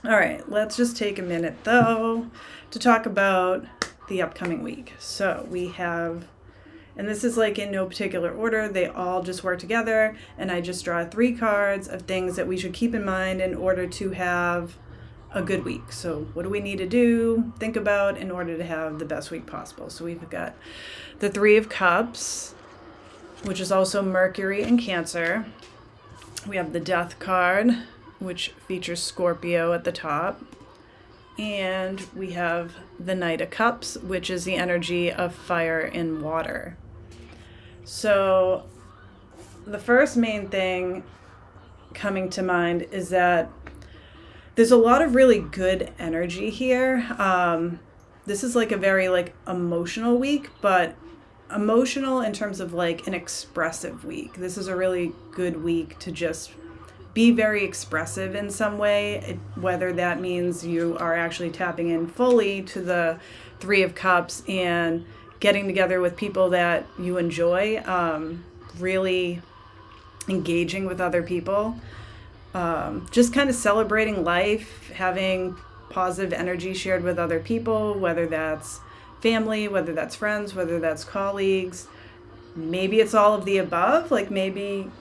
All right, let's just take a minute though to talk about the upcoming week. So we have, and this is like in no particular order, they all just work together, and I just draw 3 cards of things that we should keep in mind in order to have a good week. So what do we need to do, think about in order to have the best week possible? So we've got the 3 of Cups, which is also Mercury and Cancer. We have the Death card, which features Scorpio at the top. And we have the Knight of Cups, which is the energy of fire and water. So the first main thing coming to mind is that there's a lot of really good energy here. This is like a very like emotional week, but emotional in terms of like an expressive week. This is a really good week to just be very expressive in some way, whether that means you are actually tapping in fully to the 3 of Cups and getting together with people that you enjoy, really engaging with other people, just kind of celebrating life, having positive energy shared with other people, whether that's family, whether that's friends, whether that's colleagues. Maybe it's all of the above. Like maybe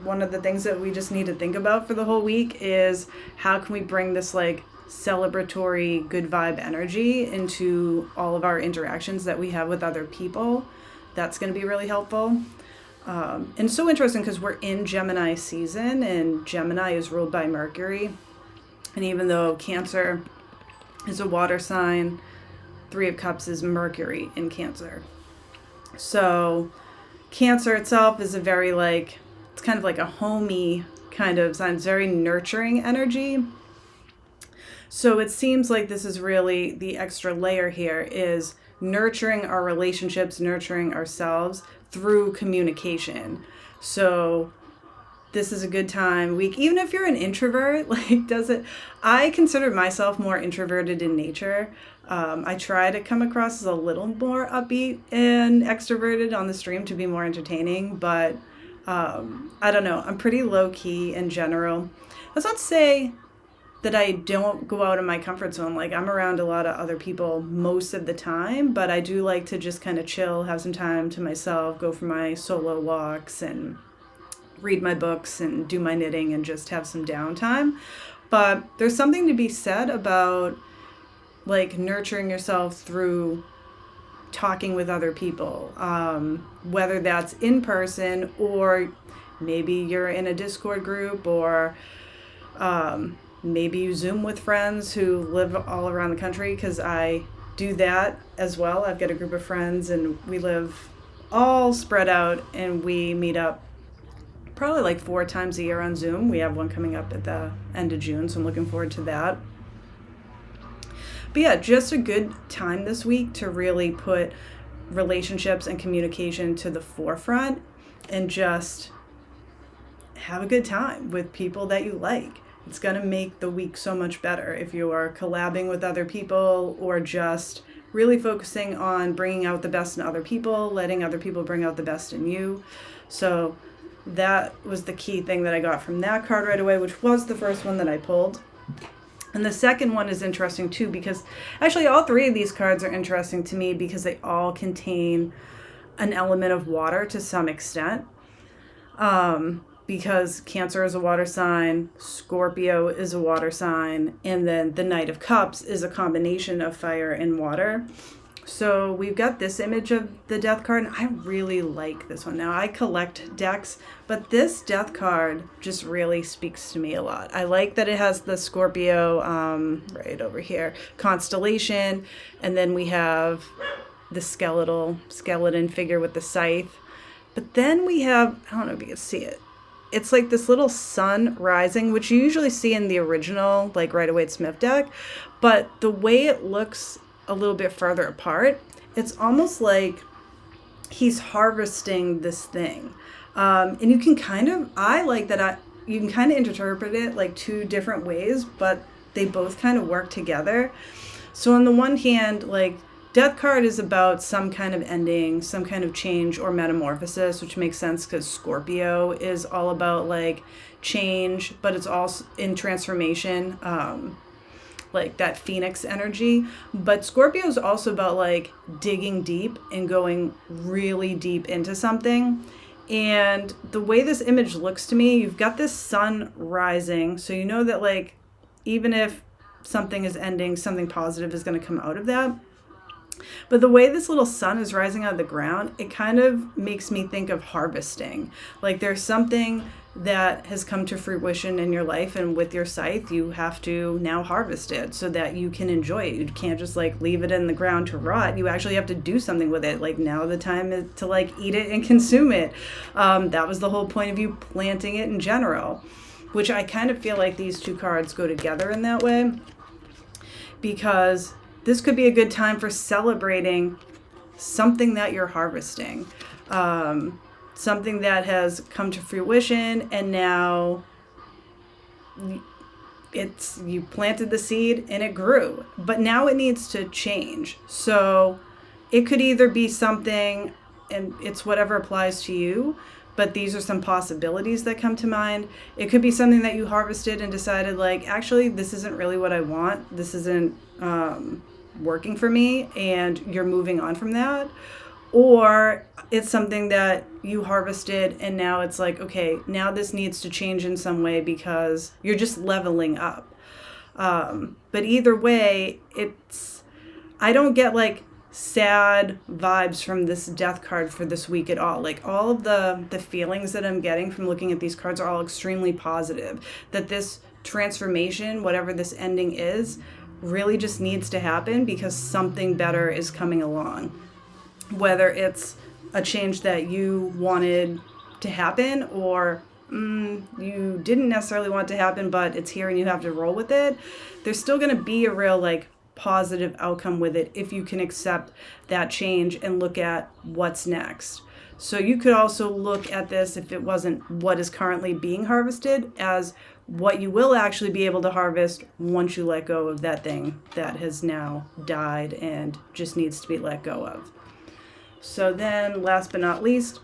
one of the things that we just need to think about for the whole week is how can we bring this like celebratory good vibe energy into all of our interactions that we have with other people. That's going to be really helpful. And it's so interesting because we're in Gemini season, and Gemini is ruled by Mercury. And even though Cancer is a water sign, 3 of Cups is Mercury in Cancer. So Cancer itself is a very like, it's kind of like a homey kind of sign. It's very nurturing energy. So it seems like this is really the extra layer here is nurturing our relationships, nurturing ourselves through communication. So this is a good time week, even if you're an introvert, I consider myself more introverted in nature. I try to come across as a little more upbeat and extroverted on the stream to be more entertaining, but I don't know. I'm pretty low key in general. That's not to say that I don't go out of my comfort zone. Like I'm around a lot of other people most of the time, but I do like to just kind of chill, have some time to myself, go for my solo walks and read my books and do my knitting and just have some downtime. But there's something to be said about like nurturing yourself through talking with other people, whether that's in person or maybe you're in a Discord group, or maybe you Zoom with friends who live all around the country, because I do that as well. I've got a group of friends and we live all spread out, and we meet up probably like 4 times a year on Zoom. We have one coming up at the end of June, so I'm looking forward to that. But yeah, just a good time this week to really put relationships and communication to the forefront and just have a good time with people that you like. It's going to make the week so much better if you are collabing with other people or just really focusing on bringing out the best in other people, letting other people bring out the best in you. So that was the key thing that I got from that card right away, which was the first one that I pulled. And the second one is interesting too, because actually all 3 of these cards are interesting to me because they all contain an element of water to some extent. Because Cancer is a water sign, Scorpio is a water sign, and then the Knight of Cups is a combination of fire and water. So we've got this image of the Death card, and I really like this one. Now, I collect decks, but this Death card just really speaks to me a lot. I like that it has the Scorpio right over here, constellation, and then we have the skeleton figure with the scythe. But then we have, I don't know if you can see it, it's like this little sun rising, which you usually see in the original, like Rider-Waite-Smith deck, but the way it looks a little bit further apart, it's almost like he's harvesting this thing. And you can kind of, I like that you can kind of interpret it like 2 different ways, but they both kind of work together. So on the one hand, like Death card is about some kind of ending, some kind of change or metamorphosis, which makes sense because Scorpio is all about like change, but it's also in transformation. like that Phoenix energy. But Scorpio is also about like digging deep and going really deep into something. And the way this image looks to me, you've got this sun rising. So you know that like, even if something is ending, something positive is going to come out of that. But the way this little sun is rising out of the ground, it kind of makes me think of harvesting. Like there's something that has come to fruition in your life, and with your scythe, you have to now harvest it so that you can enjoy it. You can't just like leave it in the ground to rot. You actually have to do something with it. Like now the time is to like eat it and consume it. That was the whole point of you planting it in general, which I kind of feel like these two cards go together in that way, because this could be a good time for celebrating something that you're harvesting. Something that has come to fruition, and now you planted the seed and it grew, but now it needs to change. So it could either be something, and it's whatever applies to you, but these are some possibilities that come to mind. It could be something that you harvested and decided like, actually, this isn't really what I want. This isn't working for me, and you're moving on from that. Or it's something that you harvested and now it's like, okay, now this needs to change in some way because you're just leveling up. But either way, I don't get like sad vibes from this death card for this week at all. Like all of the feelings that I'm getting from looking at these cards are all extremely positive. That this transformation, whatever this ending is, really just needs to happen because something better is coming along. Whether it's a change that you wanted to happen or you didn't necessarily want to happen, but it's here and you have to roll with it, there's still going to be a real like positive outcome with it if you can accept that change and look at what's next. So you could also look at this, if it wasn't what is currently being harvested, as what you will actually be able to harvest once you let go of that thing that has now died and just needs to be let go of. So then, last but not least,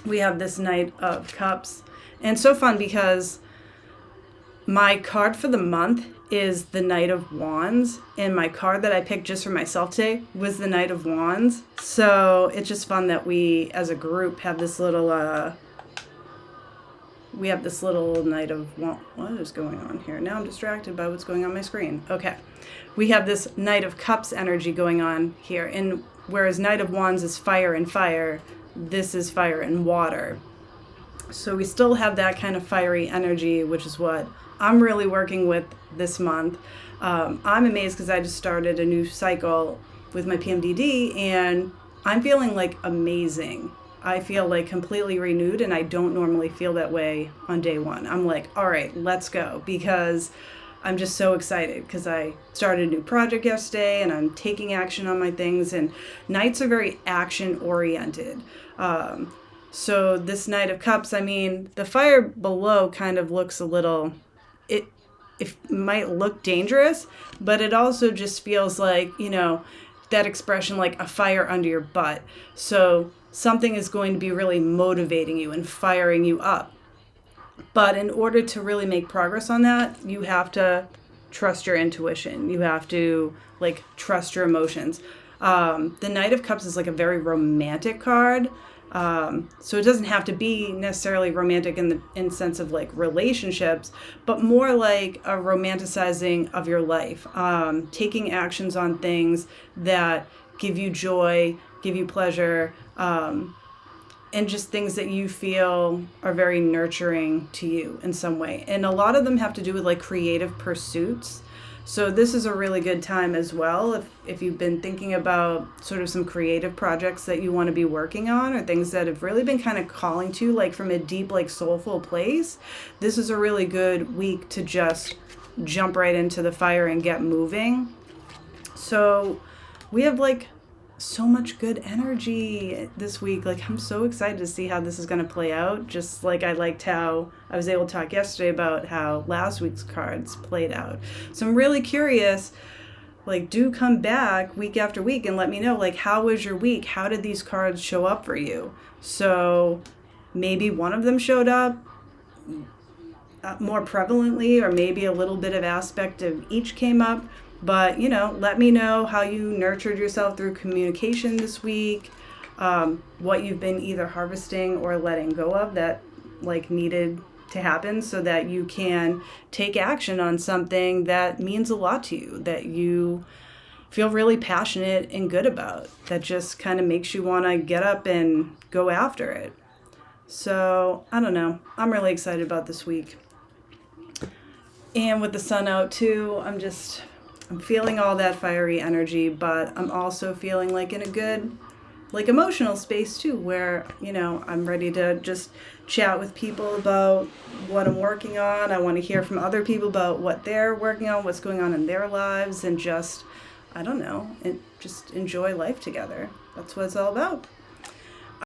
we have this Knight of Cups. And it's so fun because my card for the month is the Knight of Wands. And my card that I picked just for myself today was the Knight of Wands. So it's just fun that we, as a group, have this little, Knight of Wands. What is going on here? Now I'm distracted by what's going on my screen. Okay. We have this Knight of Cups energy going on here. And whereas Knight of Wands is fire and fire, this is fire and water. So we still have that kind of fiery energy, which is what I'm really working with this month. I'm amazed because I just started a new cycle with my PMDD and I'm feeling like amazing. I feel like completely renewed, and I don't normally feel that way on day one. I'm like, all right, let's go, because I'm just so excited because I started a new project yesterday and I'm taking action on my things, and Knights are very action oriented. So this Knight of Cups, I mean, the fire below kind of looks a little, it might look dangerous, but it also just feels like, that expression like a fire under your butt. So something is going to be really motivating you and firing you up. But in order to really make progress on that, you have to trust your intuition. You have to trust your emotions. The Knight of Cups is like a very romantic card. So it doesn't have to be necessarily romantic in sense of like relationships, but more like a romanticizing of your life. Taking actions on things that give you joy, give you pleasure, and just things that you feel are very nurturing to you in some way. And a lot of them have to do with like creative pursuits. So this is a really good time as well if you've been thinking about sort of some creative projects that you want to be working on, or things that have really been kind of calling to like from a deep soulful place. This is a really good week to just jump right into the fire and get moving. So we have so much good energy this week. I'm so excited to see how this is going to play out. Just like I liked how I was able to talk yesterday about how last week's cards played out. So I'm really curious, do come back week after week and let me know, how was your week? How did these cards show up for you? So maybe one of them showed up. more prevalently, or maybe a little bit of aspect of each came up. But, let me know how you nurtured yourself through communication this week, what you've been either harvesting or letting go of that needed to happen, so that you can take action on something that means a lot to you, that you feel really passionate and good about, that just kind of makes you want to get up and go after it. So, I don't know. I'm really excited about this week. And with the sun out too, I'm feeling all that fiery energy, but I'm also feeling in a good, emotional space too, where, I'm ready to just chat with people about what I'm working on. I want to hear from other people about what they're working on, what's going on in their lives, and just, I don't know, and just enjoy life together. That's what it's all about.